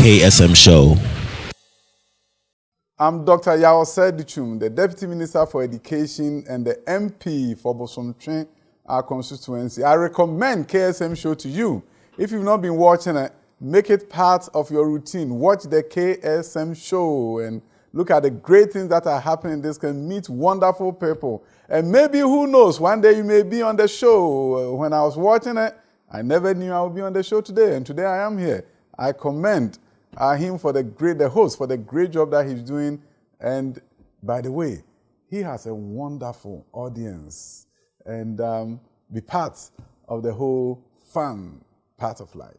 KSM Show. I'm Dr. Yao Sedichum, the Deputy Minister for Education and the MP for Bosomtwe, our constituency. I recommend KSM Show to you. If you've not been watching it, make it part of your routine. Watch the KSM Show and look at the great things that are happening. This can meet wonderful people. And maybe, who knows, one day you may be on the show. When I was watching it, I never knew I would be on the show today, and today I am here. I commend him for the host, for the great job that he's doing. And by the way, he has a wonderful audience. And be part of the whole fun part of life.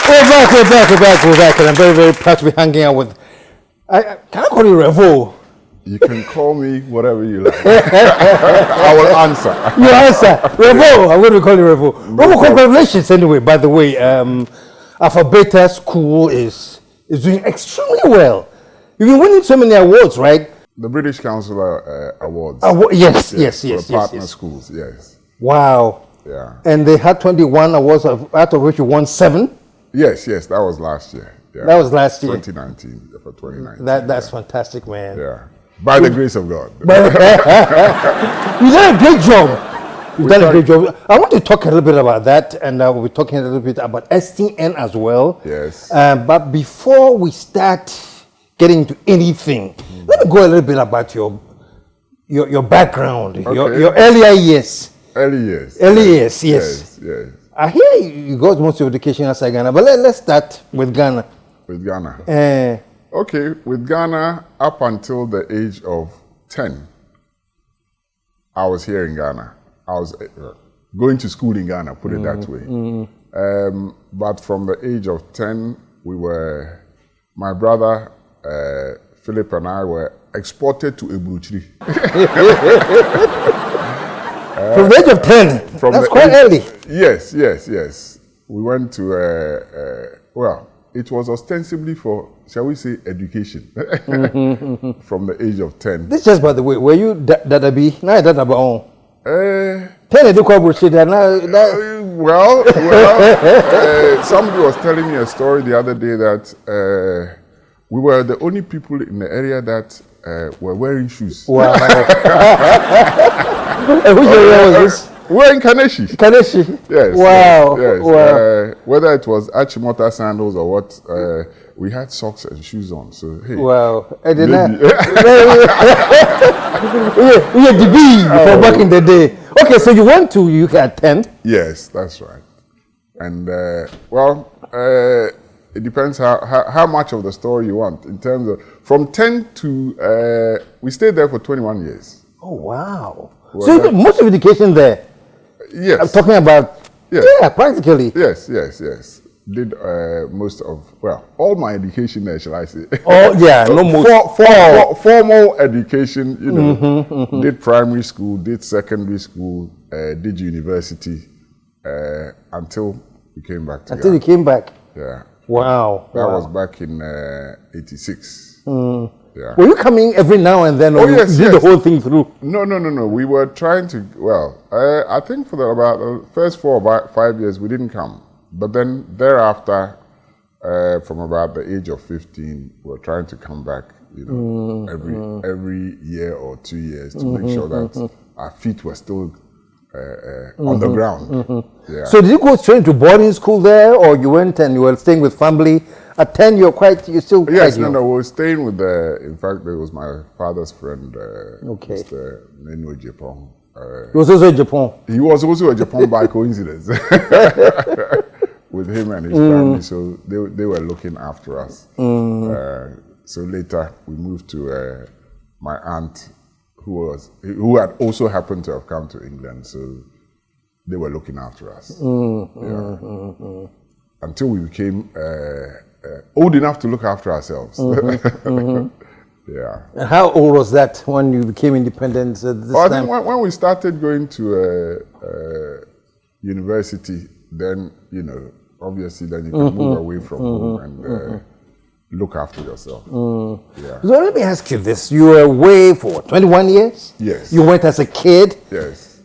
We're back. And I'm very, very proud to be hanging out with, can I call you Revo? You can call me whatever you like. I will answer. You answer. Revo, I'm going to call you Revo. Revo, congratulations anyway. By the way, Alpha Beta School is doing extremely well. You've been winning so many awards, right? The British Council Awards. Yes. For partner schools, yes. Wow. Yeah. And they had 21 awards, out of which you won 7? Yes, that was last year. Yeah. That was last year. 2019, for 2019. That's fantastic, man. Yeah. By the grace of God. You've done a great job. You've done a great job. I want to talk a little bit about that, and we'll be talking a little bit about STN as well. Yes. But before we start getting into anything, let me go a little bit about your background, Okay. your earlier years. Early years. Yes. I hear you got most of your education outside Ghana, but let's start with Ghana. With Ghana. Okay, with Ghana, up until the age of 10, I was here in Ghana. I was going to school in Ghana, put it that way. But from the age of 10, my brother, Philip, and I were exported to Ebuchiri. From the age of 10? That's quite early. Yes. We went to, it was ostensibly for, shall we say, education. From the age of 10. This just by the way, were you Dadabi? Now Dadaba on. 10 somebody was telling me a story the other day that we were the only people in the area that were wearing shoes. Wow. And which area was this? We're in Kaneshi. Yes. Wow. Yes. Wow. Whether it was Achimota sandals or what, we had socks and shoes on. So hey. Wow. And then we had the B for back in the day. Okay, so you went to UK at 10? Yes, that's right. And it depends how much of the story you want. In terms of from 10 to we stayed there for 21 years. Oh wow. So you did most of education there? Yes. I'm talking about, practically. Yes. Did most of, all my education there, shall I say. Oh, yeah, no most. Formal education, did primary school, did secondary school, did university, until we came back to Until you came back? Yeah. Wow. That was back in 86. Yeah. Were you coming every now and then, or you did the whole thing through? No. We were trying to, I think for about the first 4 or 5 years, we didn't come. But then thereafter, from about the age of 15, we were trying to come back, every year or 2 years to make sure that our feet were still on the ground. Yeah. So did you go straight to boarding school there, or you went and you were staying with family? At 10, you're still quite Yes, young. no, we were staying with in fact, there was my father's friend, Mr. Sammy Adjepong. He was also in Japan. He was also in Japan by coincidence. With him and his family, so they were looking after us. So later we moved to my aunt, who had also happened to have come to England, so they were looking after us. Until we became old enough to look after ourselves. Yeah. And how old was that when you became independent at this time? I think when we started going to university, then, obviously then you can move away from home and look after yourself. Yeah. So let me ask you this. You were away for 21 years? Yes. You went as a kid? Yes.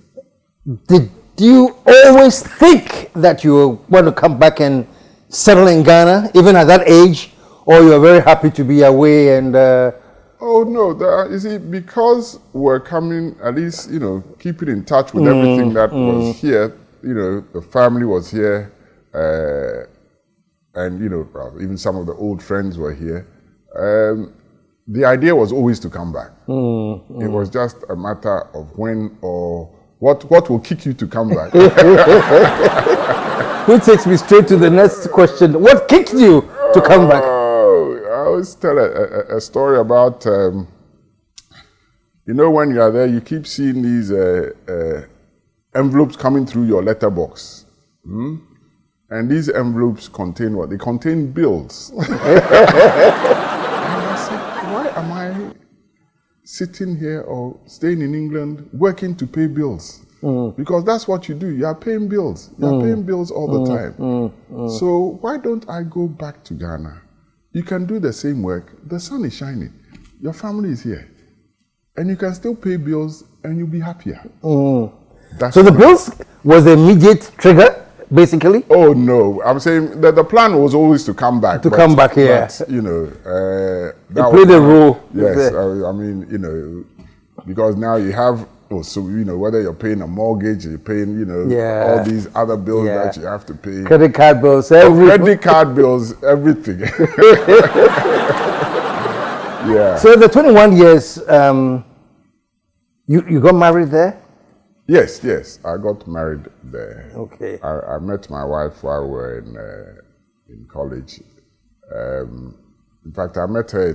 Did you always think that you were going to come back and settle in Ghana, even at that age, or you're very happy to be away and... Oh no, you see, because we're coming, at least, keeping in touch with everything that was here, the family was here, and, even some of the old friends were here. The idea was always to come back. It was just a matter of when or what will kick you to come back. Which takes me straight to the next question. What kicked you to come back? I always tell a story about, when you are there, you keep seeing these envelopes coming through your letterbox. And these envelopes contain what? They contain bills. And I said, why am I sitting here or staying in England working to pay bills? Because that's what you do. You are paying bills. You are paying bills all the time. So why don't I go back to Ghana? You can do the same work. The sun is shining. Your family is here. And you can still pay bills and you'll be happier. So the bills was the immediate trigger, basically? Oh, no. I'm saying that the plan was always to come back. To come back here. But, that played a role. Yes. I mean, because now you have, whether you're paying a mortgage, you're paying, all these other bills that you have to pay. Credit card bills, credit card bills, everything. Yeah. So the 21 years, you got married there? Yes. I got married there. Okay. I met my wife while we were in college. In fact, I met her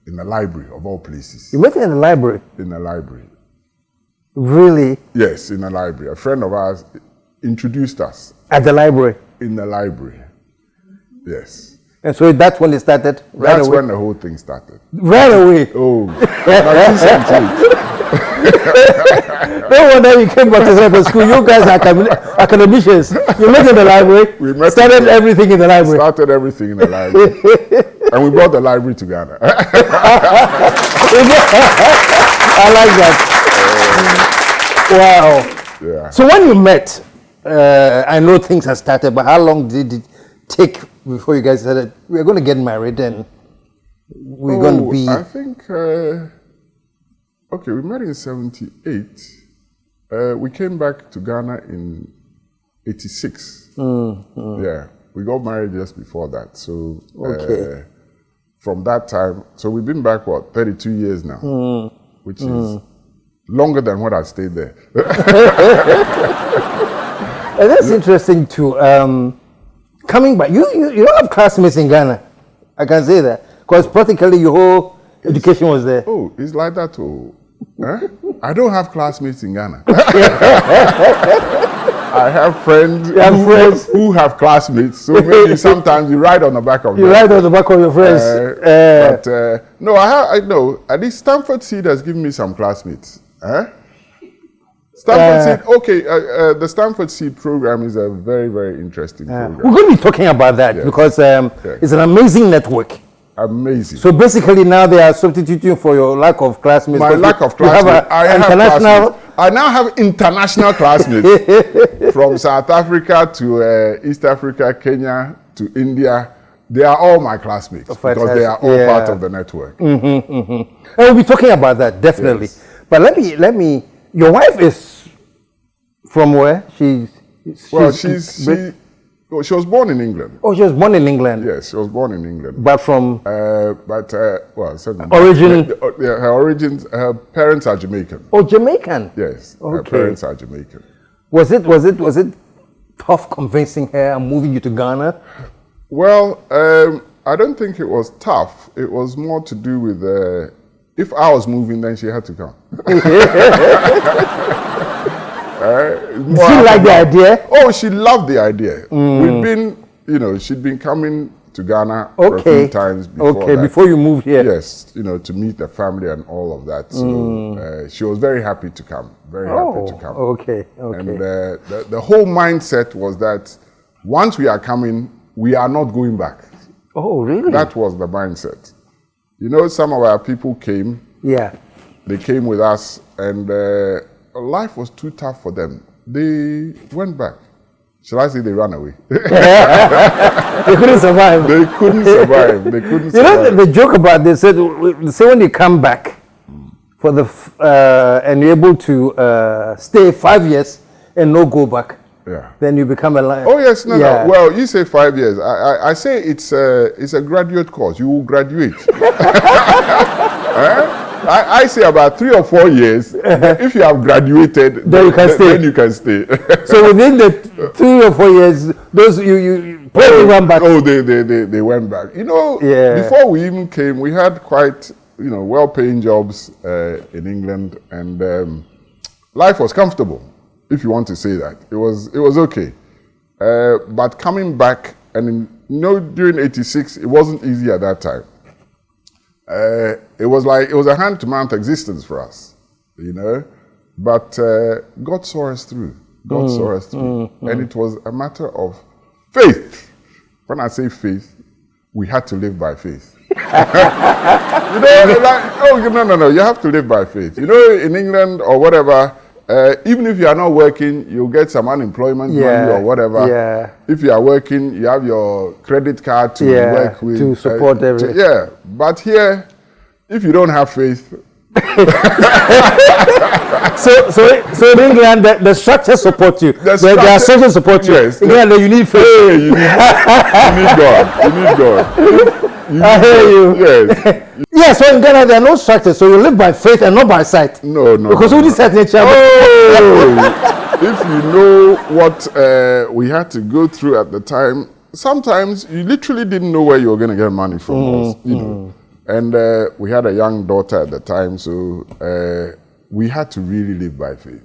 in the library, of all places. You met her in the library? In the library. Really? Yes, in the library. A friend of ours introduced us. At the library? In the library. Yes. And so that's when it started? Right that's away? When the whole thing started. Right away? Oh, 1978. No wonder you came back to secondary school. You guys are academicians. You met in the library. We met started everything in the library. Started everything in the library. And we brought the library to Ghana. I like that. Wow. Yeah. So when you met, I know things have started, but how long did it take before you guys said we're going to get married and we're going to be... I think, we met in 78. We came back to Ghana in 86. Yeah, we got married just before that. So from that time, so we've been back, 32 years now, which is longer than what I stayed there. And that's interesting too. Coming back, you don't have classmates in Ghana. I can say that because practically your whole education was there. Oh, it's like that too. Huh? I don't have classmates in Ghana. I have friends who have classmates. So maybe sometimes you ride on the back of them. You ride on the back of your friends. But no, I know. At least Stanford Seed has given me some classmates. Stanford Seed, the Stanford Seed program is a very, very interesting program. We're going to be talking about that because it's an amazing network. Amazing. So basically now they are substituting for your lack of classmates. My lack of classmates. I now have international classmates from South Africa to East Africa, Kenya to India. They are all my classmates because they are all part of the network. And we'll be talking about that definitely. Yes. But let me. Your wife is from where? She was born in England. Oh, she was born in England. Yes, she was born in England. But from origin. Her origins. Her parents are Jamaican. Oh, Jamaican. Yes, her parents are Jamaican. Was it tough convincing her and moving you to Ghana? Well, I don't think it was tough. It was more to do with if I was moving, then she had to come. Did she like the idea? Oh, she loved the idea. We've been, she'd been coming to Ghana for a few times before that. Before you moved here. Yes, to meet the family and all of that. So she was very happy to come. Very happy to come. Okay. And the whole mindset was that once we are coming, we are not going back. Oh, really? That was the mindset. Some of our people came. Yeah. They came with us, and life was too tough for them. They went back. Shall I say they ran away? They couldn't survive. They couldn't survive. They couldn't survive. You know, the joke about they say when you come back for the and you're able to stay 5 years and no go back, then you become a lion. Oh yes, no. Well, you say 5 years. I say it's a graduate course. You will graduate. I say about 3 or 4 years. If you have graduated, then you can stay. So within the 3 or 4 years, those you probably went back. Oh, they went back. You know, before we even came, we had quite well-paying jobs in England, and life was comfortable, if you want to say that. It was okay. But coming back, and during '86, it wasn't easy at that time. It was a hand-to-mouth existence for us, But God saw us through. God saw us through, and it was a matter of faith. When I say faith, we had to live by faith. No. You have to live by faith. In England or whatever, even if you are not working, you'll get some unemployment money or whatever. Yeah. If you are working, you have your credit card to work with. To support everything. But here, if you don't have faith. so in England, the structure support you. The structure support you. Yes. In England, you need faith. Hey, you need God. You need God. I hear you. Yes. So in Ghana, there are no structures. So you live by faith and not by sight. No. Because we decide nature. If you know what we had to go through at the time, sometimes you literally didn't know where you were going to get money from us, And we had a young daughter at the time, so we had to really live by faith.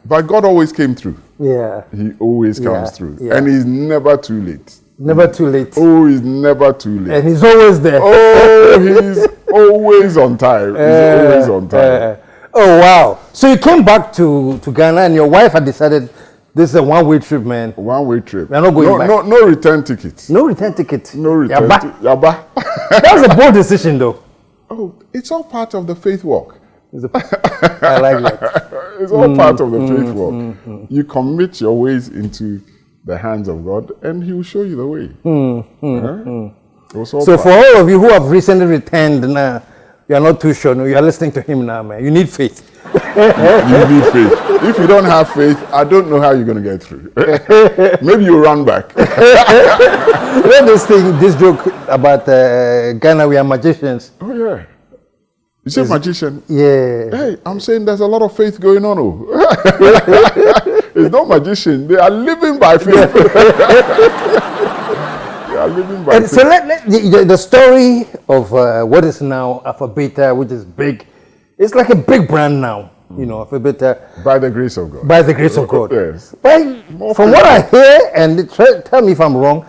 But God always came through. Yeah. He always comes through. And he's never too late. Never too late. Oh, he's never too late. And he's always there. Oh, he's always on time. He's always on time. Oh, wow. So you came back to Ghana and your wife had decided this is a one-way trip, man. One-way trip. We're not going back. No return tickets. No return ticket. No return ticket. Yaba. That was a bold decision, though. Oh, it's all part of the faith walk. I like that. It's all part of the faith walk. You commit your ways into the hands of God, and He will show you the way. So for all of you who have recently returned now, you are not too sure. No, you are listening to him now, man. You need faith. You need faith. If you don't have faith, I don't know how you're going to get through. Maybe you run back. You know this joke about Ghana, we are magicians. Oh, yeah. You say magician? Yeah. Hey, I'm saying there's a lot of faith going on. It's not magician. They are living by faith. They are living by faith. So the story of what is now Alpha Beta, which is big, it's like a big brand now. Alpha Beta. By the grace of God. By the grace of God. Yes. From what I hear, and tell me if I'm wrong,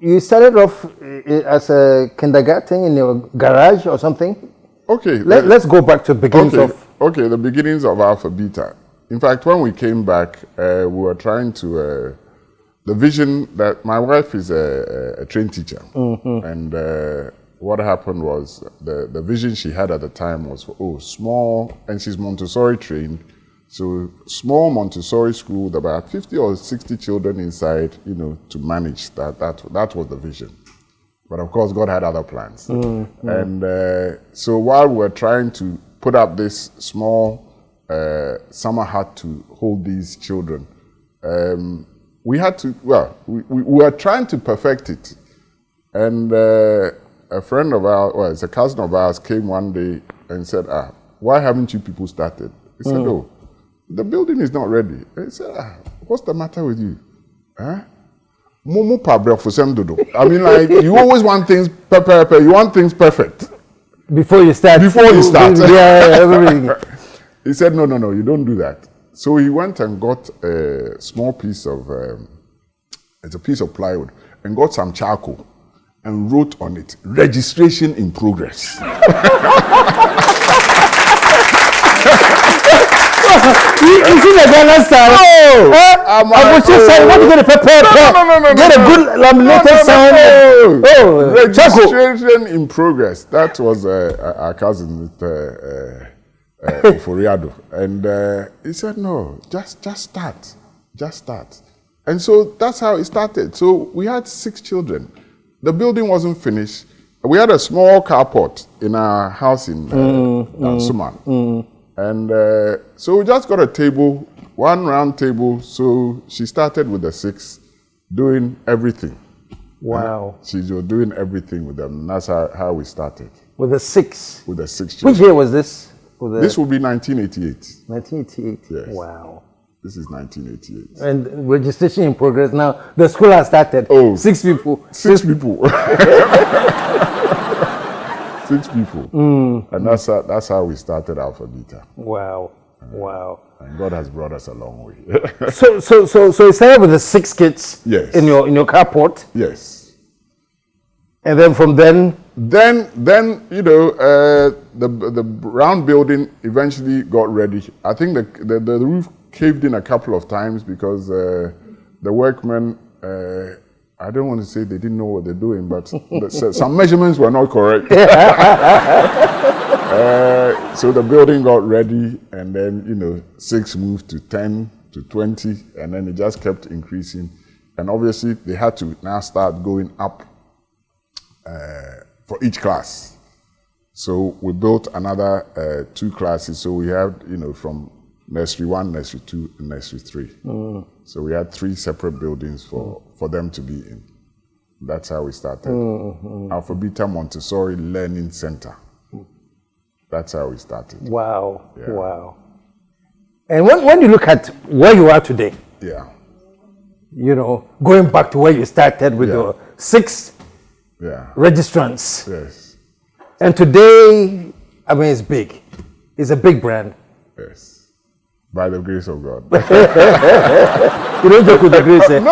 you started off as a kindergarten in your garage or something? Okay. Let's go back to the beginnings the beginnings of Alpha Beta. In fact, when we came back, we were trying to, the vision that my wife is a trained teacher. And what happened was the vision she had at the time was, small, and she's Montessori trained. So small Montessori school with about 50 or 60 children inside, to manage that. That was the vision. But of course, God had other plans. And so while we were trying to put up this small summer hut to hold these children, we had to, we were trying to perfect it. And a friend of ours, it's a cousin of ours, came one day and said, why haven't you people started? He said, the building is not ready. He said, what's the matter with you? I mean, you always want things you want things perfect. Before you start. Everything. He said, no, you don't do that. So he went and got a small piece of, it's a piece of plywood, and got some charcoal and wrote on it, registration in progress. You see the Ghana style? I was just saying, what are you going to prepare? No. Get a good laminated sign. Registration in progress. That was our cousin, Foriado. And he said, no, just start. just start. And so that's how it started. So we had 6 children. The building wasn't finished. We had a small carport in our house in Suman. And so we just got a table, one round table. So she started with the 6, doing everything. Wow. She was doing everything with them. And that's how we started. With the 6? With the 6 children. Which year was this? This will be 1988. 1988? Yes. Wow. This is 1988. And registration in progress now. The school has started. Oh. 6 people. 6 people. 6 people. And that's how we started Alpha Beta. Wow. Wow. And God has brought us a long way. So it started with the 6 kids. Yes. In your carport. Yes. And then from then you know, the round building eventually got ready. I think the roof caved in a couple of times because the workmen, I don't want to say they didn't know what they're doing, but some measurements were not correct. So the building got ready, and then, you know, 6 moved to 10 to 20, and then it just kept increasing. And obviously they had to now start going up for each class. So we built another 2 classes. So we had, you know, from nursery 1, nursery 2, and nursery 3. So we had 3 separate buildings for them to be in. That's how we started. Alpha Beta Montessori Learning Center. That's how we started. Wow. Yeah. Wow. And when you look at where you are today, Yeah. you know, going back to where you started with your 6 registrants. Yes. And today, I mean, it's big. It's a big brand. Yes. By the grace of God. You don't joke with the grace, eh? No.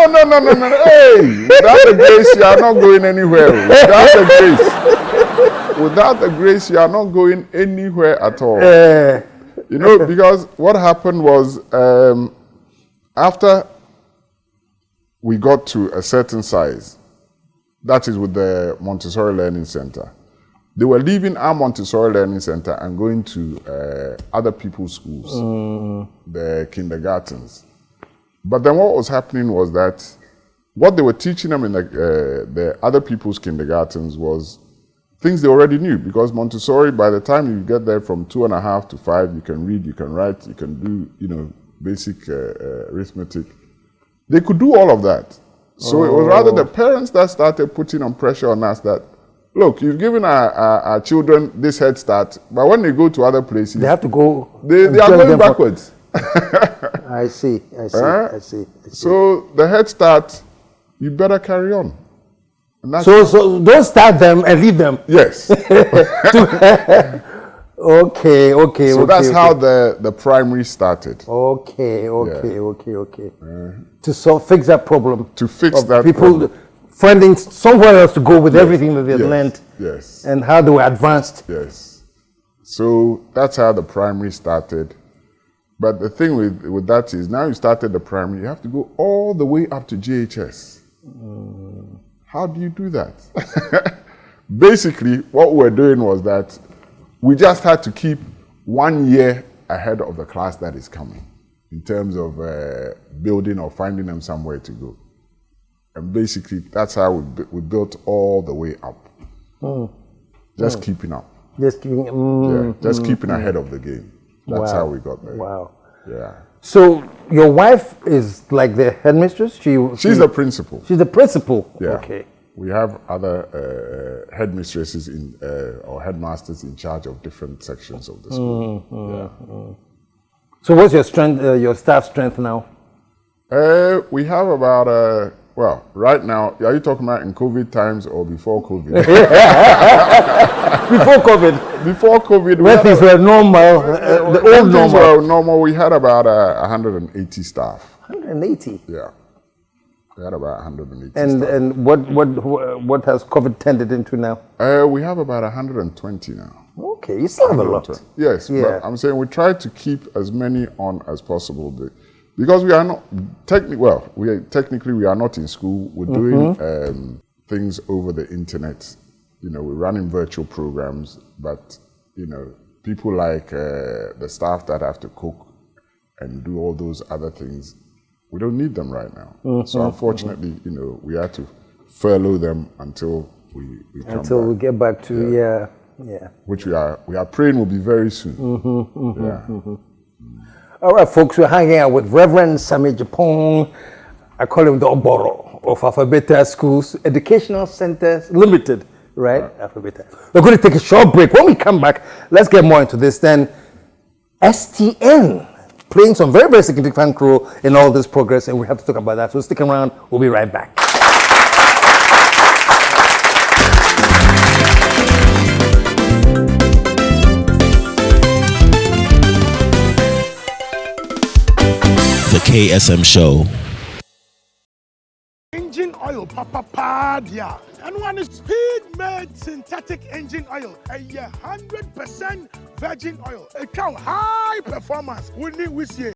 Hey, without the grace, you are not going anywhere. Without the grace, you are not going anywhere at all. You know, because what happened was after we got to a certain size, that is with the Montessori Learning Center, they were leaving our Montessori Learning Center and going to other people's schools, the kindergartens. But then what was happening was that what they were teaching them in the other people's kindergartens was things they already knew, because Montessori, by the time you get there from 2.5 to 5, you can read, you can write, you can do, you know, basic arithmetic. They could do all of that. So it was rather the parents that started putting on pressure on us that, look, you've given our children this head start, but when they go to other places, they have to go. They are going backwards. I see. So the head start, you better carry on. So don't start them and leave them. Yes. Okay. So that's how the primary started. Okay. To fix that problem. To fix that people problem. Finding somewhere else to go with everything that they've learned. Yes. And how they were advanced. Yes. So that's how the primary started. But the thing with that is, now you started the primary, you have to go all the way up to JHS. How do you do that? Basically, what we were doing was that we just had to keep 1 year ahead of the class that is coming in terms of building or finding them somewhere to go. And basically, that's how we built all the way up. Just keeping up. Just keeping, just keeping ahead of the game. That's how we got there. Wow. Yeah. So your wife is like the headmistress? She's the principal. She's the principal? Yeah. Okay. We have other headmistresses or headmasters in charge of different sections of the school. So what's your strength, your staff strength now? We have about, well, right now, are you talking about in COVID times or before COVID? Before COVID. Before COVID. When things were normal, the old normal. Were normal, we had about 180 staff. 180? Yeah. We had about 180 and staff. And what has COVID tended into now? We have about 120 now. Okay, you still have a lot. Yes, but I'm saying we try to keep as many on as possible. Because we are not technically we are not in school. We're doing things over the internet. You know, we're running virtual programs, but you know, people like the staff that have to cook and do all those other things, we don't need them right now. So unfortunately, you know, we had to furlough them until we come until back. we get back to yeah. Which we are praying will be very soon. All right, folks, we're hanging out with Reverend Sammy Adjepong. I call him the Oboro of Alpha Beta Schools Educational Centers Limited, right? Alpha Beta. We're going to take a short break. When we come back, let's get more into this. Then STN playing some very, very significant role in all this progress, and we have to talk about that. So stick around. We'll be right back. The KSM Show. Engine oil, papa, yeah. And one is speed-made synthetic engine oil. A 100% virgin oil. A cow high performance. We need we see.